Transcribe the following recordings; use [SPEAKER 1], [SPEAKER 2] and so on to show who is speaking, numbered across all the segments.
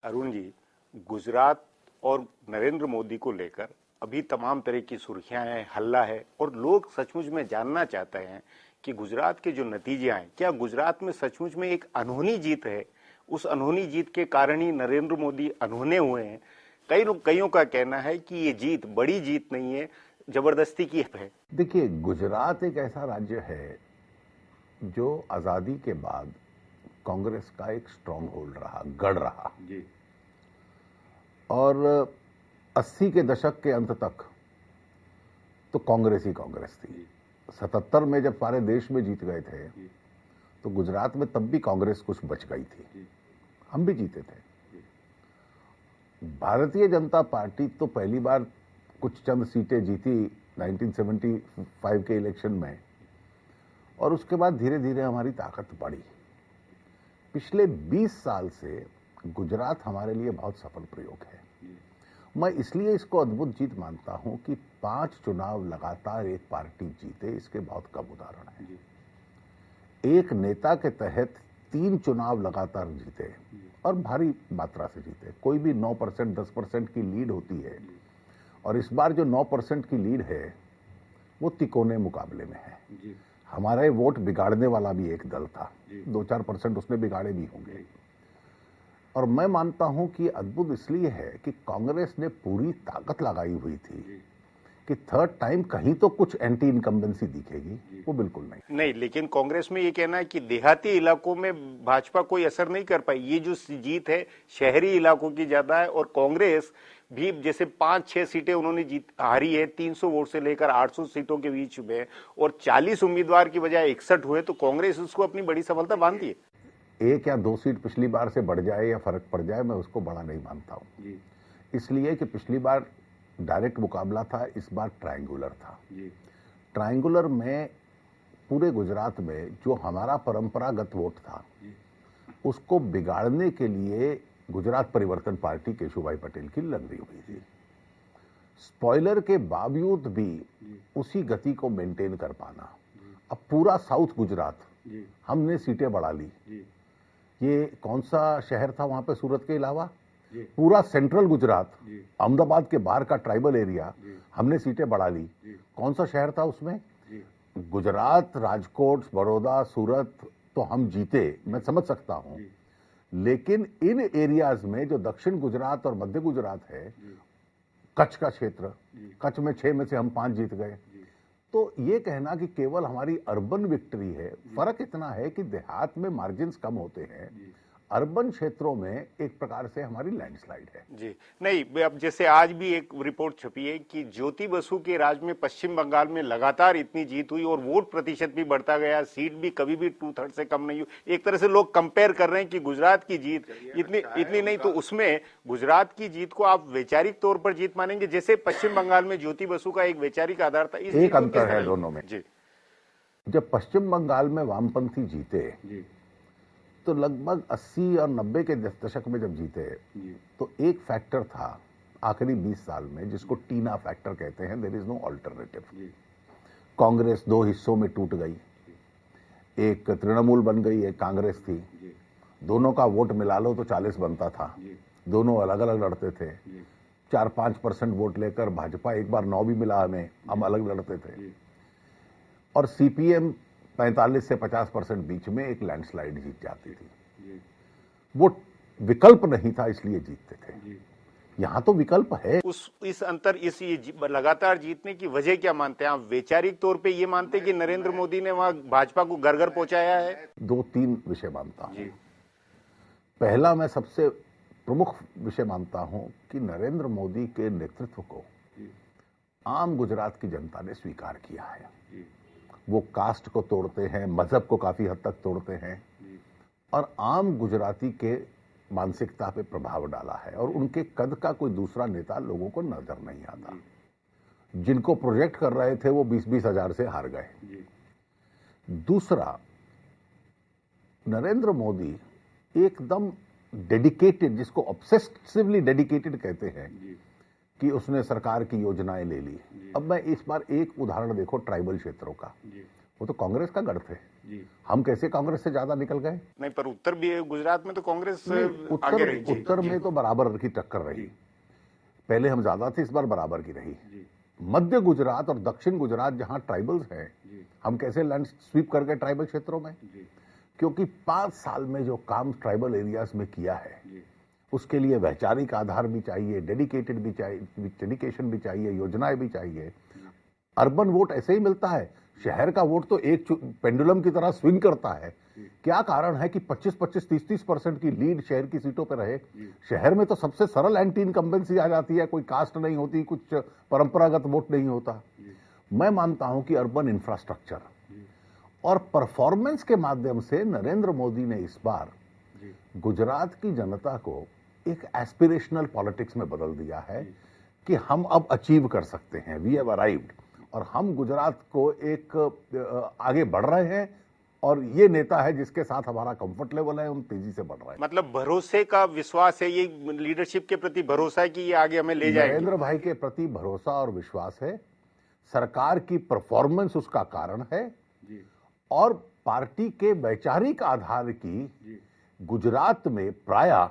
[SPEAKER 1] अरुण जी, गुजरात और नरेंद्र मोदी को लेकर अभी तमाम तरह की सुर्खियां हैं, हल्ला है और लोग सचमुच में जानना चाहते हैं कि गुजरात के जो नतीजे आए, क्या गुजरात में सचमुच में एक अनहोनी जीत है? उस अनहोनी जीत के कारण ही नरेंद्र मोदी अनहोने हुए हैं। कईयों का कहना है कि ये जीत बड़ी जीत नहीं है, जबरदस्ती की है।
[SPEAKER 2] देखिए, गुजरात एक ऐसा राज्य है जो आजादी के बाद कांग्रेस का एक स्ट्रांग होल्ड रहा, गढ़ रहा जी। और 80 के दशक के अंत तक तो कांग्रेस ही कांग्रेस थी। 77 में जब सारे देश में जीत गए थे तो गुजरात में तब भी कांग्रेस कुछ बच गई थी, हम भी जीते थे। भारतीय जनता पार्टी तो पहली बार कुछ चंद सीटें जीती 1975 के इलेक्शन में, और उसके बाद धीरे धीरे हमारी ताकत बढ़ी। पिछले 20 साल से गुजरात हमारे लिए बहुत सफल प्रयोग है। मैं इसलिए इसको अद्भुत जीत मानता हूं कि 5 चुनाव लगातार एक पार्टी जीते, इसके बहुत कम उदाहरण हैं। एक नेता के तहत 3 चुनाव लगातार जीते और भारी मात्रा से जीते। कोई भी 9% 10% की लीड होती है, और इस बार जो 9% की लीड है वो तिकोने मुकाबले में है। हमारे वोट बिगाड़ने वाला भी एक दल था, 2-4% उसने बिगाड़े भी होंगे। और मैं मानता हूं कि अद्भुत इसलिए है कि कांग्रेस ने पूरी ताकत लगाई हुई थी कि थर्ड टाइम कहीं तो कुछ एंटी इनकम्बेंसी दिखेगी, वो बिल्कुल नहीं।
[SPEAKER 1] लेकिन कांग्रेस में ये कहना है कि देहाती इलाकों में भाजपा कोई असर नहीं कर पाई। ये जो जीत है शहरी इलाकों की ज्यादा है, और कांग्रेस भी जैसे 5-6 सीटें उन्होंने जीत हारी है, 300 वोट से लेकर 800 सीटों के बीच में, और 40 उम्मीदवार की बजाय 61 हुए, तो कांग्रेस उसको अपनी बड़ी सफलता मानती है।
[SPEAKER 2] 1 या 2 सीट पिछली बार से बढ़ जाए या फर्क पड़ जाए, मैं उसको बड़ा नहीं मानता हूं, इसलिए कि पिछली बार डायरेक्ट मुकाबला था, इस बार ट्रायंगुलर था। ट्रायंगुलर में पूरे गुजरात में जो हमारा परंपरागत वोट था उसको बिगाड़ने के लिए गुजरात परिवर्तन पार्टी केशुभाई पटेल की लग रही हुई थी। स्पॉइलर के बावजूद भी उसी गति को मेंटेन कर पाना। अब पूरा साउथ गुजरात हमने सीटें बढ़ा ली। ये कौन सा शहर था वहां पे सूरत के अलावा? पूरा सेंट्रल गुजरात, अहमदाबाद के बाहर का ट्राइबल एरिया, हमने सीटें बढ़ा ली। कौन सा शहर था उसमें? गुजरात, राजकोट, बड़ौदा, सूरत तो हम जीते, मैं समझ सकता हूं। लेकिन इन एरियाज में जो दक्षिण गुजरात और मध्य गुजरात है, कच्छ का क्षेत्र, कच्छ में 6 में से हम 5 जीत गए। तो ये कहना कि केवल हमारी अर्बन विक्ट्री है, फर्क इतना है कि देहात में मार्जिन्स कम होते हैं, अर्बन क्षेत्रों में एक प्रकार से हमारी लैंडस्लाइड है।
[SPEAKER 1] जी नहीं, अब जैसे आज भी एक रिपोर्ट छपी है कि ज्योति बसु के राज में पश्चिम बंगाल में लगातार इतनी जीत हुई और वोट प्रतिशत भी बढ़ता गया, सीट भी कभी भी 2/3 से कम नहीं हुई। एक तरह से लोग कंपेयर कर रहे हैं कि गुजरात की जीत इतनी नहीं, तो उसमें गुजरात की जीत को आप वैचारिक तौर पर जीत मानेंगे, जैसे पश्चिम बंगाल में ज्योति बसु का एक वैचारिक आधार था।
[SPEAKER 2] एक अंतर है दोनों में। जब पश्चिम बंगाल में वामपंथी जीते तो लगभग 80 और 90 के दशक में जब जीते तो एक फैक्टर था आखिरी 20 साल में जिसको टीना फैक्टर कहते हैं, there is no alternative. Congress 2 हिस्सों में टूट गई, एक तृणमूल बन गई, एक कांग्रेस थी। दोनों का वोट मिला लो तो 40 बनता था, दोनों अलग अलग लड़ते थे। 4-5% वोट लेकर भाजपा एक बार 9 भी मिला हमें, हम अलग लड़ते थे। और सीपीएम 45 से 50% बीच में एक लैंडस्लाइड जीत जाती थी। वो विकल्प नहीं था, इसलिए जीतते थे। यहां तो विकल्प है।
[SPEAKER 1] इस अंतर, इस लगातार जीतने की वजह क्या मानते हैं आप? वैचारिक तौर पे ये मानते हैं कि नरेंद्र मोदी ने वहां भाजपा को घर पहुंचाया है?
[SPEAKER 2] 2-3 विषय मानता हूं। पहला, मैं सबसे प्रमुख विषय मानता हूं कि नरेंद्र मोदी के नेतृत्व को आम गुजरात की जनता ने स्वीकार किया है। वो कास्ट को तोड़ते हैं, मजहब को काफी हद तक तोड़ते हैं, और आम गुजराती के मानसिकता पे प्रभाव डाला है, और उनके कद का कोई दूसरा नेता लोगों को नजर नहीं आता। जिनको प्रोजेक्ट कर रहे थे वो 20-20 हजार से हार गए। दूसरा, नरेंद्र मोदी एकदम डेडिकेटेड, जिसको ऑब्सेसिवली डेडिकेटेड कहते हैं, कि उसने सरकार की योजनाएं ले ली। अब मैं इस बार एक उदाहरण देखो ट्राइबल क्षेत्रों का। वो तो कांग्रेस का गढ़ थे जी। हम कैसे कांग्रेस से ज्यादा निकल गए?
[SPEAKER 1] नहीं, पर उत्तर भी है, गुजरात में तो कांग्रेस आगे रही।
[SPEAKER 2] उत्तर में तो बराबर की टक्कर रही। पहले हम ज्यादा थे, इस बार बराबर की रही। मध्य गुजरात और दक्षिण गुजरात जहां ट्राइबल्स हैं, हम कैसे लैंड स्वीप कर गए ट्राइबल क्षेत्रों में? क्योंकि 5 साल में जो काम ट्राइबल एरियाज में किया है, उसके लिए वैचारिक आधार भी चाहिए, डेडिकेटेड भी चाहिए, डेडिकेशन भी चाहिए, योजनाएं भी चाहिए। अर्बन वोट ऐसे ही मिलता है, शहर का वोट तो एक पेंडुलम की तरह स्विंग करता है। क्या कारण है कि 25-25, 30-30% की लीड शहर की सीटों पर रहे? शहर में तो सबसे सरल एंटी इनकम्बेंसी आ जाती है, कोई कास्ट नहीं होती, कुछ परंपरागत वोट नहीं होता। मैं मानता हूं कि अर्बन इंफ्रास्ट्रक्चर और परफॉर्मेंस के माध्यम से नरेंद्र मोदी ने इस बार गुजरात की जनता को एक एस्पिरेशनल पॉलिटिक्स में बदल दिया है कि हम अब अचीव कर सकते हैं, वी हैव अराइव्ड, और हम गुजरात को एक आगे बढ़ रहे हैं, और ये नेता है जिसके साथ हमारा कंफर्ट लेवल है, हम तेजी से बढ़ रहे हैं।
[SPEAKER 1] मतलब भरोसे का विश्वास है, ये लीडरशिप के प्रति भरोसा है कि ये आगे हमें ले जाएंगे।
[SPEAKER 2] नरेंद्र भाई के प्रति भरोसा और विश्वास है, सरकार की परफॉर्मेंस उसका कारण है, और पार्टी के वैचारिक आधार की गुजरात में प्रायः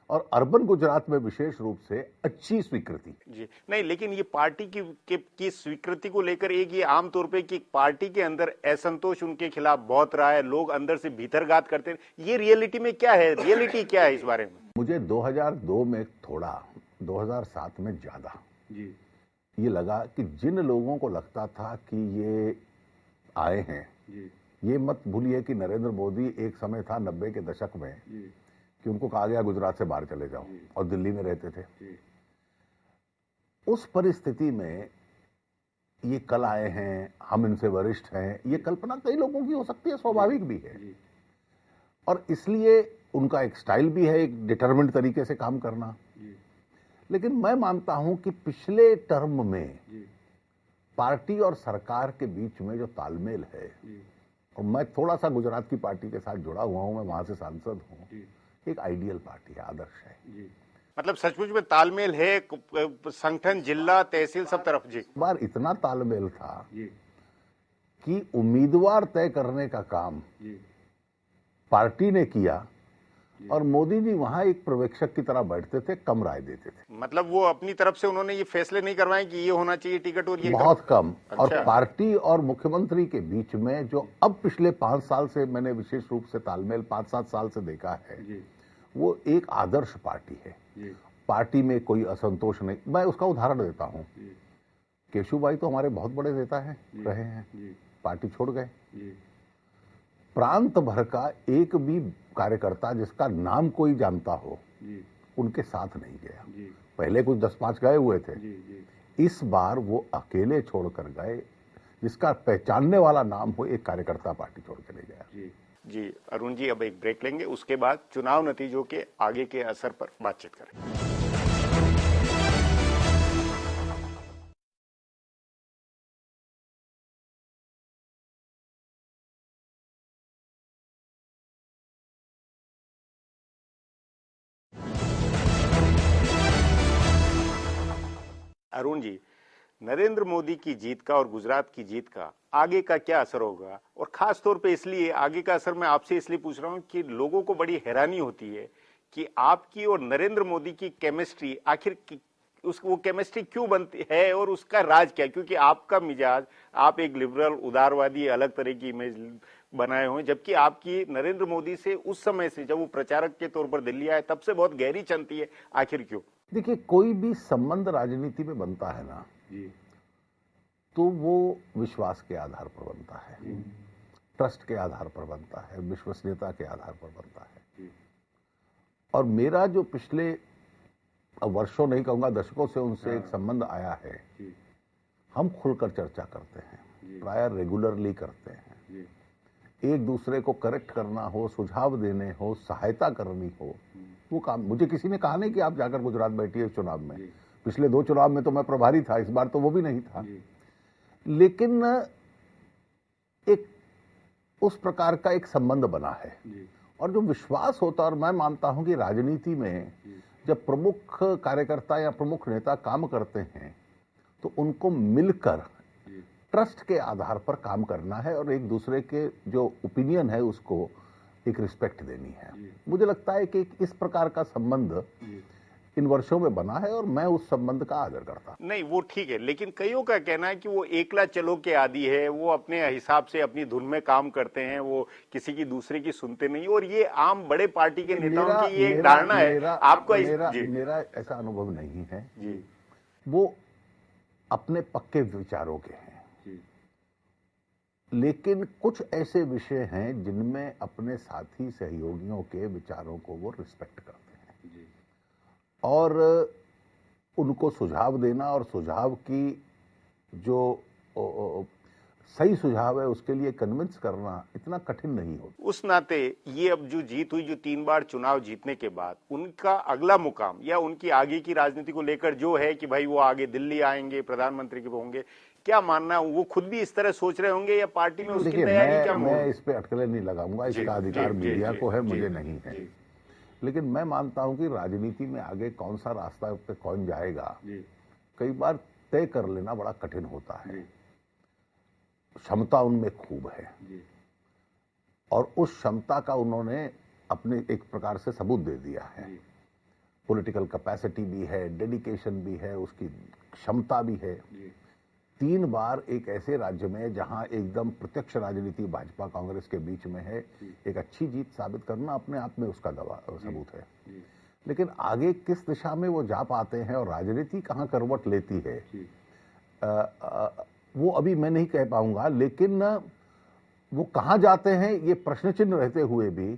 [SPEAKER 2] और अर्बन गुजरात में विशेष रूप से अच्छी स्वीकृति
[SPEAKER 1] जी। नहीं, लेकिन ये पार्टी की स्वीकृति को लेकर एक ये आमतौर पे कि पार्टी के अंदर असंतोष उनके खिलाफ बहुत रहा है, लोग अंदर से भीतरघात करते हैं, ये रियलिटी में क्या है, रियलिटी क्या है इस बारे में?
[SPEAKER 2] मुझे 2002 में थोड़ा, 2007 में ज्यादा जी ये लगा कि जिन लोगों को लगता था कि ये आए हैं जी। ये मत भूलिए कि नरेंद्र मोदी एक समय था 90 के दशक में कि उनको कहा गया गुजरात से बाहर चले जाओ, और दिल्ली में रहते थे। उस परिस्थिति में ये कल आए हैं, हम इनसे वरिष्ठ हैं, ये कल्पना कई लोगों की हो सकती है, स्वाभाविक भी है, और इसलिए उनका एक स्टाइल भी है, एक डिटरमिन्ड तरीके से काम करना। लेकिन मैं मानता हूं कि पिछले टर्म में पार्टी और सरकार के बीच में जो तालमेल है, और मैं थोड़ा सा गुजरात की पार्टी के साथ जुड़ा हुआ हूं, मैं वहां से सांसद हूं, एक आइडियल पार्टी है, आदर्श है।
[SPEAKER 1] मतलब सचमुच में तालमेल है, संगठन, जिला, तहसील सब तरफ जी।
[SPEAKER 2] बार इतना तालमेल था कि उम्मीदवार तय करने का काम पार्टी ने किया, और मोदी जी वहां एक पर्यवेक्षक की तरह बैठते थे, कम राय देते थे।
[SPEAKER 1] मतलब वो अपनी तरफ से उन्होंने ये फैसले नहीं करवाए कि ये होना चाहिए टिकट, और ये
[SPEAKER 2] बहुत कम। अच्छा। और पार्टी और मुख्यमंत्री के बीच में जो अब पिछले 5 साल से मैंने विशेष रूप से तालमेल 5-7 साल से देखा है, वो एक आदर्श पार्टी है। पार्टी में कोई असंतोष नहीं। मैं उसका उदाहरण देता हूं, केशुभाई तो हमारे बहुत बड़े नेता हैं, रहे हैं, पार्टी छोड़ गए। प्रांत भर का एक भी कार्यकर्ता जिसका नाम कोई जानता हो उनके साथ नहीं गया। पहले कुछ 10-5 गए हुए थे, इस बार वो अकेले छोड़कर गए, जिसका पहचानने वाला नाम हो, एक कार्यकर्ता पार्टी छोड़ के ले गया।
[SPEAKER 1] जी अरुण जी, अब एक ब्रेक लेंगे, उसके बाद चुनाव नतीजों के आगे के असर पर बातचीत करेंगे। अरुण जी, नरेंद्र मोदी की जीत का और गुजरात की जीत का आगे का क्या असर होगा? और खास तौर पे इसलिए आगे का असर मैं आपसे इसलिए पूछ रहा हूं कि लोगों को बड़ी हैरानी होती है कि आपकी और नरेंद्र मोदी की केमिस्ट्री आखिर वो केमिस्ट्री क्यों बनती है, और उसका राज क्या है? क्योंकि आपका मिजाज, आप एक लिबरल, उदारवादी, अलग तरह की इमेज बनाए हुए, जबकि आपकी नरेंद्र मोदी से उस समय से जब वो प्रचारक के तौर पर दिल्ली आए तब से बहुत गहरी चलती है, आखिर क्यों?
[SPEAKER 2] देखिए, कोई भी संबंध राजनीति में बनता है ना जी, तो वो विश्वास के आधार पर बनता है, ट्रस्ट के आधार पर बनता है, विश्वसनीयता के आधार पर बनता है। और मेरा जो पिछले वर्षों नहीं कहूंगा, दशकों से उनसे एक संबंध आया है, हम खुलकर चर्चा करते हैं, प्राय रेगुलरली करते हैं। एक दूसरे को करेक्ट करना हो, सुझाव देने हो, सहायता करनी हो, वो काम। मुझे किसी ने कहा नहीं कि आप जाकर गुजरात बैठिए चुनाव में। पिछले 2 चुनाव में तो मैं प्रभारी था, इस बार तो वो भी नहीं था। लेकिन एक उस प्रकार का एक संबंध बना है, और जो विश्वास होता है, और मैं मानता हूं कि राजनीति में जब प्रमुख कार्यकर्ता या प्रमुख नेता काम करते हैं तो उनको मिलकर ट्रस्ट के आधार पर काम करना है और एक दूसरे के जो ओपिनियन है उसको एक रिस्पेक्ट देनी है। मुझे लगता है कि इस प्रकार का संबंध इन वर्षों में बना है और मैं उस संबंध का आदर करता।
[SPEAKER 1] नहीं वो ठीक है, लेकिन कईयों का कहना है कि वो एकला चलो के आदी है, वो अपने हिसाब से अपनी धुन में काम करते हैं, वो किसी की दूसरे की सुनते नहीं, और ये आम बड़े पार्टी के नेताओं की ये एक धारणा है। आपका
[SPEAKER 2] मेरा ऐसा अनुभव नहीं है जी। वो अपने पक्के विचारों के हैं जी। लेकिन कुछ ऐसे विषय हैं जिनमें अपने साथी सहयोगियों के विचारों को वो रिस्पेक्ट करते हैं जी। और उनको सुझाव देना और सुझाव की जो सही सुझाव है उसके लिए कन्विंस करना इतना कठिन नहीं होता।
[SPEAKER 1] उस नाते ये अब जो जीत हुई, जो 3 बार चुनाव जीतने के बाद उनका अगला मुकाम या उनकी आगे की राजनीति को लेकर जो है कि भाई वो आगे दिल्ली आएंगे, प्रधानमंत्री के होंगे, क्या मानना, वो खुद भी इस तरह सोच रहे होंगे या पार्टी में उसकी तैयारी क्या?
[SPEAKER 2] मैं इस पे अटकलें नहीं लगाऊंगा, इसका अधिकार मीडिया को है, मुझे नहीं है। लेकिन मैं मानता हूं कि राजनीति में आगे कौन सा रास्ता पे कौन जाएगा कई बार तय कर लेना बड़ा कठिन होता है। क्षमता उनमें खूब है और उस क्षमता का उन्होंने अपने एक प्रकार से सबूत दे दिया है। पॉलिटिकल कैपेसिटी भी है, डेडिकेशन भी है, उसकी क्षमता भी है। 3 बार एक ऐसे राज्य में जहां एकदम प्रत्यक्ष राजनीति भाजपा कांग्रेस के बीच में है, एक अच्छी जीत साबित करना अपने आप में उसका सबूत है। लेकिन आगे किस दिशा में वो जा पाते हैं और राजनीति कहां करवट लेती है वो अभी मैं नहीं कह पाऊंगा। लेकिन वो कहां जाते हैं ये प्रश्न चिन्ह रहते हुए भी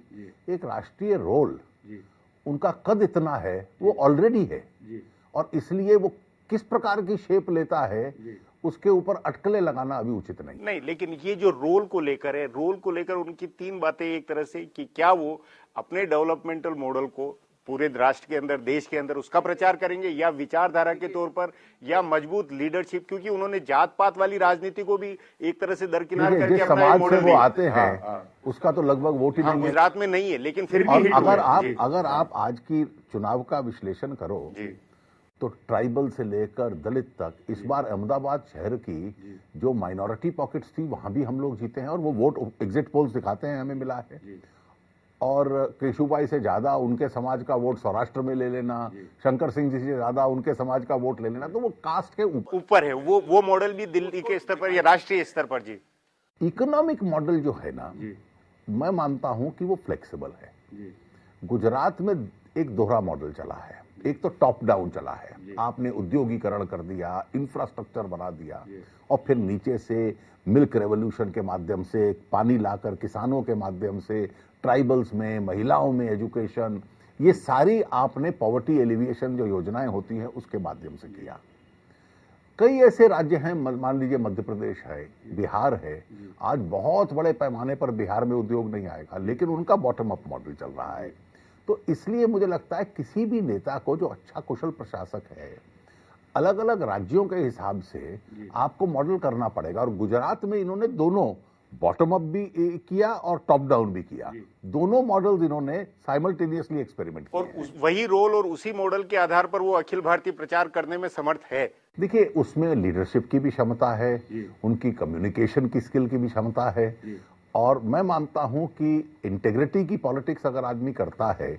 [SPEAKER 2] एक राष्ट्रीय रोल उनका कद इतना है, वो ऑलरेडी है, और इसलिए वो किस प्रकार की शेप लेता है उसके ऊपर अटकलें लगाना अभी उचित नहीं।
[SPEAKER 1] लेकिन ये जो रोल को लेकर है, रोल को लेकर उनकी 3 बातें एक तरह से कि क्या वो अपने डेवलपमेंटल मॉडल को पूरे राष्ट्र के अंदर, देश के अंदर उसका प्रचार करेंगे, या विचारधारा के तौर पर, या मजबूत लीडरशिप, क्योंकि उन्होंने जात पात वाली राजनीति को भी एक तरह से दरकिनार करके अपना
[SPEAKER 2] समाज से वो आते हैं उसका तो लगभग वोट ही नहीं है।
[SPEAKER 1] गुजरात में नहीं है, लेकिन फिर भी
[SPEAKER 2] अगर आप आज की चुनाव का विश्लेषण करो तो ट्राइबल से लेकर दलित तक इस बार अहमदाबाद शहर की जो माइनॉरिटी पॉकेट्स थी वहां भी हम लोग जीते हैं और वो वोट एग्जिट पोल्स दिखाते हैं हमें मिला है। और केशुभाई से ज्यादा उनके समाज का वोट सौराष्ट्र में ले लेना, शंकर सिंह जी से ज्यादा उनके समाज का वोट ले लेना, तो वो कास्ट के
[SPEAKER 1] ऊपर है। वो मॉडल भी दिल्ली के स्तर पर या राष्ट्रीय स्तर पर जी
[SPEAKER 2] इकोनॉमिक मॉडल जो है ना, मैं मानता हूं कि वो फ्लेक्सिबल है। गुजरात में एक दोहरा मॉडल चला है, एक तो टॉप डाउन चला है, आपने उद्योगीकरण कर दिया, इंफ्रास्ट्रक्चर बना दिया, और फिर नीचे से मिल्क रेवोल्यूशन के माध्यम से पानी लाकर किसानों के माध्यम से ट्राइबल्स में, महिलाओं में एजुकेशन, ये सारी आपने पॉवर्टी एलिविएशन जो योजनाएं होती हैं उसके माध्यम से किया। कई ऐसे राज्य हैं, मान लीजिए मध्य प्रदेश है, बिहार है, आज बहुत बड़े पैमाने पर बिहार में उद्योग नहीं आएगा, लेकिन उनका बॉटम अप मॉडल चल रहा है। तो इसलिए मुझे लगता है किसी भी नेता को जो अच्छा कुशल प्रशासक है, अलग अलग राज्यों के हिसाब से आपको मॉडल करना पड़ेगा। और गुजरात में इन्होंने दोनों बॉटम अप भी किया और टॉप डाउन भी किया, दोनों मॉडल्स इन्होंने साइमल्टेनियसली एक्सपेरिमेंट किया।
[SPEAKER 1] और वही रोल और उसी मॉडल के आधार पर वो अखिल भारतीय प्रचार करने में समर्थ है।
[SPEAKER 2] देखिए, उसमें लीडरशिप की भी क्षमता है, उनकी कम्युनिकेशन की स्किल की भी क्षमता है, और मैं मानता हूं कि इंटेग्रिटी की पॉलिटिक्स अगर आदमी करता है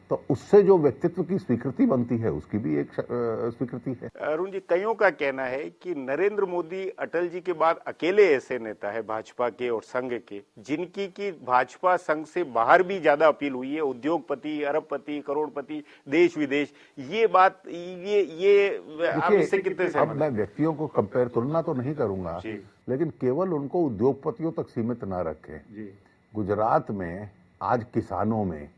[SPEAKER 2] तो उससे जो व्यक्तित्व की स्वीकृति बनती है उसकी भी एक स्वीकृति है।
[SPEAKER 1] अरुण जी, कईयों का कहना है कि नरेंद्र मोदी अटल जी के बाद अकेले ऐसे नेता है भाजपा के और संघ के जिनकी की भाजपा संघ से बाहर भी ज्यादा अपील हुई है, उद्योगपति, अरबपति, करोड़पति, देश विदेश। ये बात ये आप इससे कितने सहमत?
[SPEAKER 2] अब मैं व्यक्तियों को कंपेयर, तुलना तो नहीं करूंगा, लेकिन केवल उनको उद्योगपतियों तक सीमित ना रखें। गुजरात में आज किसानों में,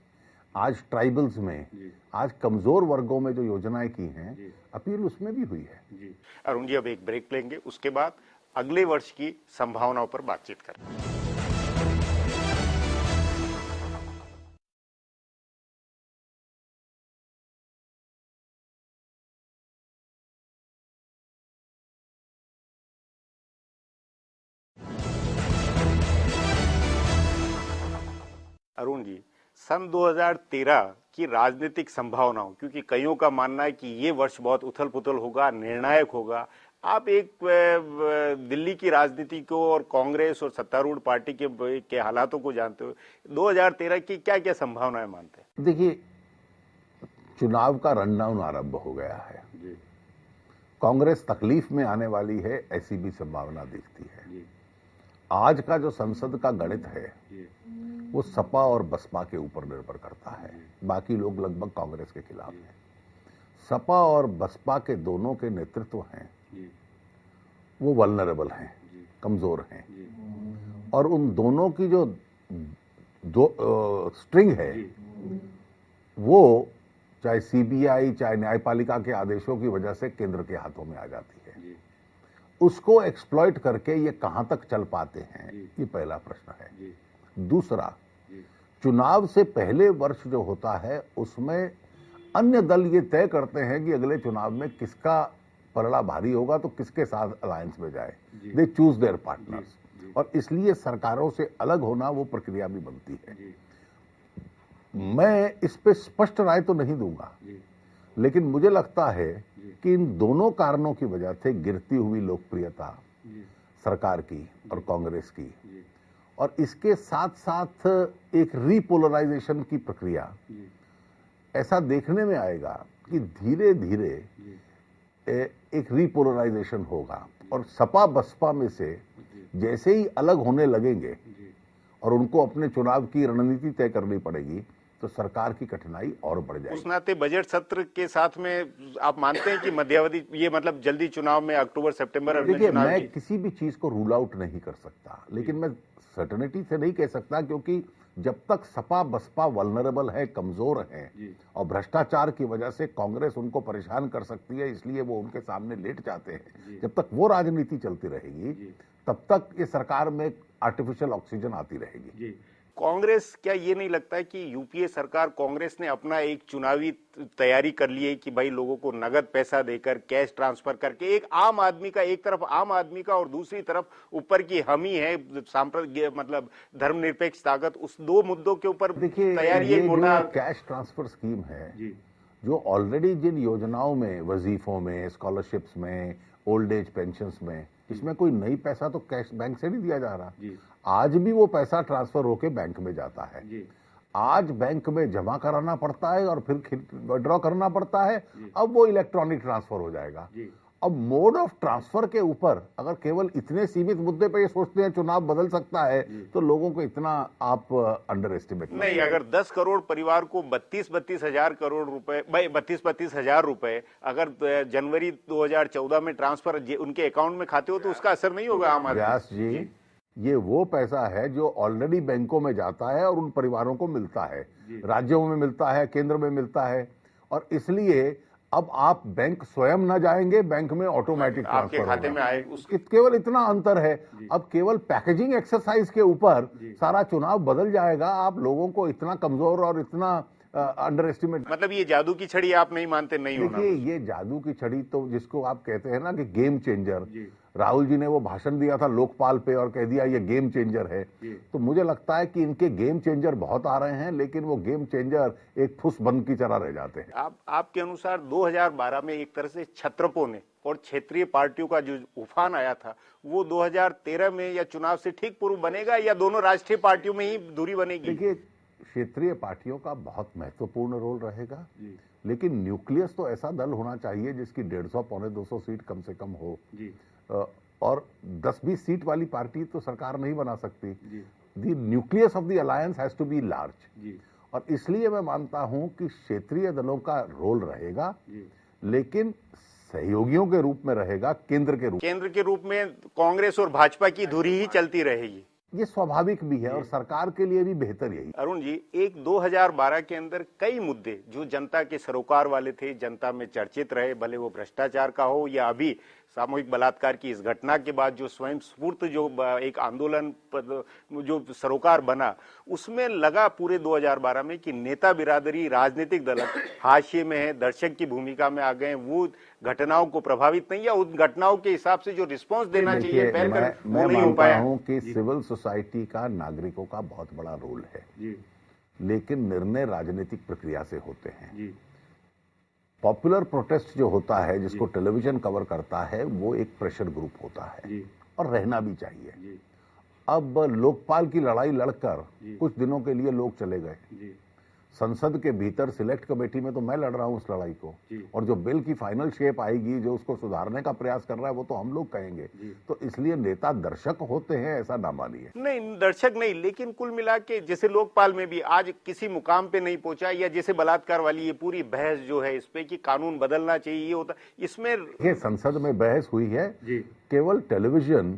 [SPEAKER 2] आज ट्राइबल्स में, आज कमजोर वर्गों में जो योजनाएं की हैं, अपील उसमें भी हुई है।
[SPEAKER 1] अरुण जी, अब एक ब्रेक लेंगे, उसके बाद अगले वर्ष की संभावनाओं पर बातचीत करेंगे। अरुण जी, सन 2013 की राजनीतिक संभावनाओं, क्योंकि कईयों का मानना है कि ये वर्ष बहुत उथल पुथल होगा, निर्णायक होगा, आप एक दिल्ली की राजनीति को और कांग्रेस और सत्तारूढ़ पार्टी के हालातों को जानते हो, 2013 की क्या क्या संभावनाएं मानते हैं?
[SPEAKER 2] देखिए, चुनाव का रनडाउन आरंभ हो गया है जी। कांग्रेस तकलीफ में आने वाली है, ऐसी भी संभावना दिखती है जी। आज का जो संसद का गणित है वो सपा और बसपा के ऊपर निर्भर करता है। बाकी लोग लगभग कांग्रेस के खिलाफ हैं। सपा और बसपा के दोनों के नेतृत्व हैं वो वल्नरेबल हैं, कमजोर हैं, और उन दोनों की जो स्ट्रिंग है वो चाहे सीबीआई चाहे न्यायपालिका के आदेशों की वजह से केंद्र के हाथों में आ जाती है। उसको एक्सप्लॉइट करके ये कहां तक चल पाते हैं, ये पहला प्रश्न है। दूसरा, चुनाव से पहले वर्ष जो होता है उसमें अन्य दल ये तय करते हैं कि अगले चुनाव में किसका पलड़ा भारी होगा तो किसके साथ अलायंस में जाए। दे चूज देयर पार्टनर्स, और इसलिए सरकारों से अलग होना वो प्रक्रिया भी बनती है। मैं इस पे स्पष्ट राय तो नहीं दूंगा, लेकिन मुझे लगता है कि इन दोनों कारणों की वजह से गिरती हुई लोकप्रियता सरकार की और कांग्रेस की, और इसके साथ साथ एक रीपोलराइजेशन की प्रक्रिया, ऐसा देखने में आएगा कि धीरे धीरे एक रीपोलराइजेशन होगा और सपा बसपा में से जैसे ही अलग होने लगेंगे और उनको अपने चुनाव की रणनीति तय करनी पड़ेगी तो सरकार की कठिनाई और बढ़ जाएगी।
[SPEAKER 1] उस नाते बजट सत्र के साथ में आप मानते हैं कि मध्यावधि, ये मतलब जल्दी चुनाव में अक्टूबर सितंबर में
[SPEAKER 2] देखिए, मैं किसी भी चीज को रूल आउट नहीं कर सकता, लेकिन मैं सर्टेनिटी से नहीं कह सकता, क्योंकि जब तक सपा बसपा वल्नरेबल है, कमजोर है, और भ्रष्टाचार की वजह से कांग्रेस उनको परेशान कर सकती है, इसलिए वो उनके सामने लेट जाते हैं, जब तक वो राजनीति चलती रहेगी तब तक ये सरकार में आर्टिफिशियल ऑक्सीजन आती रहेगी।
[SPEAKER 1] कांग्रेस, क्या ये नहीं लगता है कि यूपीए सरकार, कांग्रेस ने अपना एक चुनावी तैयारी कर ली है कि भाई लोगों को नगद पैसा देकर, कैश ट्रांसफर करके, एक आम आदमी का, एक तरफ आम आदमी का और दूसरी तरफ ऊपर की हम ही है सांप्रदायिक मतलब धर्मनिरपेक्ष ताकत, उस दो मुद्दों के ऊपर तैयारी है।
[SPEAKER 2] मोटा कैश ट्रांसफर स्कीम है जो ऑलरेडी जिन योजनाओं में, वजीफों में, स्कॉलरशिप्स में, ओल्ड एज पेंशन्स में, इसमें कोई नई पैसा तो कैश बैंक से नहीं दिया जा रहा। आज भी वो पैसा ट्रांसफर होके बैंक में जाता है। आज बैंक में जमा कराना पड़ता है और फिर विड्रॉ करना पड़ता है। अब वो इलेक्ट्रॉनिक ट्रांसफर हो जाएगा। अब मोड ऑफ ट्रांसफर के ऊपर अगर केवल इतने सीमित मुद्दे पे ये सोचते हैं चुनाव बदल सकता है, तो लोगों को इतना आप अंडर एस्टिमेट
[SPEAKER 1] नहीं। अगर 10 करोड़ परिवार को 32 हजार करोड़ रुपए, 32 हजार रुपए अगर जनवरी 2014 में ट्रांसफर उनके अकाउंट में खाते हो तो उसका असर नहीं होगा आम आदमी।
[SPEAKER 2] व्यास जी, ये वो पैसा है जो ऑलरेडी बैंकों में जाता है और उन परिवारों को मिलता है, राज्यों में मिलता है, केंद्र में मिलता है, और इसलिए अब आप बैंक स्वयं ना जाएंगे, बैंक में ऑटोमेटिक
[SPEAKER 1] आपके खाते में आए।
[SPEAKER 2] केवल इतना अंतर है। अब केवल पैकेजिंग एक्सरसाइज के ऊपर सारा चुनाव बदल जाएगा। आप लोगों को इतना कमजोर और इतना अंडर एस्टिमेट,
[SPEAKER 1] मतलब ये जादू की छड़ी आप नहीं मानते? नहीं होना।
[SPEAKER 2] देखिए, ये जादू की छड़ी तो जिसको आप कहते हैं ना कि गेम चेंजर, राहुल जी ने वो भाषण दिया था लोकपाल पे और कह दिया ये गेम चेंजर है, तो मुझे लगता है कि इनके गेम चेंजर बहुत आ रहे हैं, लेकिन वो गेम चेंजर एक फुस बंद की तरह रह जाते हैं।
[SPEAKER 1] आपके अनुसार 2012 में एक तरह से छत्रपों ने और क्षेत्रीय पार्टियों का जो उफान आया था वो 2013 में या चुनाव से ठीक पूर्व बनेगा, या दोनों राष्ट्रीय पार्टियों में ही दूरी बनेगी?
[SPEAKER 2] देखिए, क्षेत्रीय पार्टियों का बहुत महत्वपूर्ण रोल रहेगा, लेकिन न्यूक्लियस तो ऐसा दल होना चाहिए जिसकी 150 पौने 200 सीट कम से कम हो, और 10-20 सीट वाली पार्टी तो सरकार नहीं बना सकती। The nucleus of the alliance has to be large, और इसलिए मैं मानता हूं कि क्षेत्रीय दलों का रोल रहेगा, लेकिन सहयोगियों के रूप में रहेगा, केंद्र के रूप में
[SPEAKER 1] कांग्रेस और भाजपा की धुरी ही चलती रहेगी।
[SPEAKER 2] ये स्वाभाविक भी है और सरकार के लिए भी बेहतर यही।
[SPEAKER 1] अरुण जी, एक 2012 के अंदर कई मुद्दे जो जनता के सरोकार वाले थे, जनता में चर्चित रहे, भले वो भ्रष्टाचार का हो या अभी सामूहिक बलात्कार की इस घटना के बाद जो स्वयं स्फूर्त जो एक आंदोलन जो सरोकार बना, उसमें लगा पूरे 2012 में कि नेता बिरादरी, राजनीतिक दल हाशिए में है, दर्शक की भूमिका में आ गए, वो घटनाओं को प्रभावित नहीं, या उन घटनाओं के हिसाब से जो रिस्पांस देना चाहिए
[SPEAKER 2] मैं मानता हूं कि सिविल सोसाइटी का, नागरिकों का बहुत बड़ा रोल है, लेकिन निर्णय राजनीतिक प्रक्रिया से होते हैं। पॉपुलर प्रोटेस्ट जो होता है, जिसको टेलीविजन कवर करता है, वो एक प्रेशर ग्रुप होता है और रहना भी चाहिए। अब लोकपाल की लड़ाई लड़कर कुछ दिनों के लिए लोग चले गए। संसद के भीतर सिलेक्ट कमेटी में तो मैं लड़ रहा हूं उस लड़ाई को, और जो बिल की फाइनल शेप आएगी, जो उसको सुधारने का प्रयास कर रहा है, वो तो हम लोग कहेंगे। तो इसलिए नेता दर्शक होते हैं ऐसा ना मानिए।
[SPEAKER 1] नहीं, दर्शक नहीं, लेकिन कुल मिला के जैसे लोकपाल में भी आज किसी मुकाम पे नहीं पहुंचा, या जैसे बलात्कार वाली ये पूरी बहस जो है इस पे कि कानून बदलना चाहिए, ये होता इसमें।
[SPEAKER 2] ये संसद में बहस हुई है, केवल टेलीविजन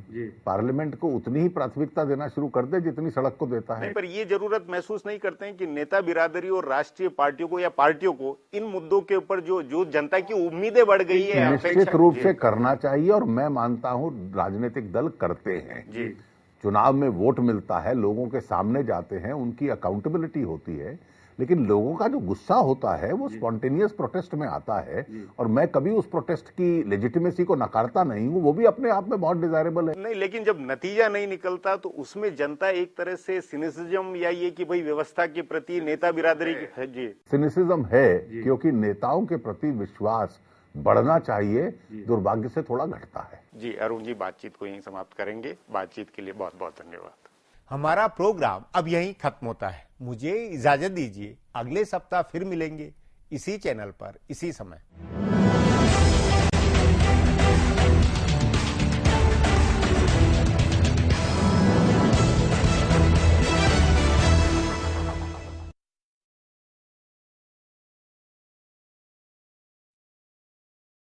[SPEAKER 2] पार्लियामेंट को उतनी ही प्राथमिकता देना शुरू कर दे जितनी सड़क को देता है।
[SPEAKER 1] नहीं, पर ये जरूरत महसूस नहीं करते हैं कि नेता बिरादरी और राष्ट्रीय पार्टियों को या पार्टियों को इन मुद्दों के ऊपर जो जनता की उम्मीदें बढ़ गई है,
[SPEAKER 2] निश्चित रूप से करना चाहिए, और मैं मानता हूं राजनीतिक दल करते हैं। चुनाव में वोट मिलता है, लोगों के सामने जाते हैं, उनकी अकाउंटेबिलिटी होती है, लेकिन लोगों का जो गुस्सा होता है वो स्पॉन्टेनियस प्रोटेस्ट में आता है, और मैं कभी उस प्रोटेस्ट की लेजिटिमेसी को नकारता नहीं हूं, वो भी अपने आप में बहुत डिजायरेबल है।
[SPEAKER 1] नहीं, लेकिन जब नतीजा नहीं निकलता तो उसमें जनता एक तरह से सिनिसिज्म, या ये कि भाई व्यवस्था के प्रति नेता बिरादरी है। जी,
[SPEAKER 2] सिनिसिज्म है, क्योंकि नेताओं के प्रति विश्वास बढ़ना चाहिए, दुर्भाग्य से थोड़ा घटता है।
[SPEAKER 1] जी अरुण जी, बातचीत को यहीं समाप्त करेंगे। बातचीत के लिए बहुत बहुत धन्यवाद।
[SPEAKER 3] हमारा प्रोग्राम अब यहीं खत्म होता है। मुझे इजाजत दीजिए, अगले सप्ताह फिर मिलेंगे इसी चैनल पर, इसी समय।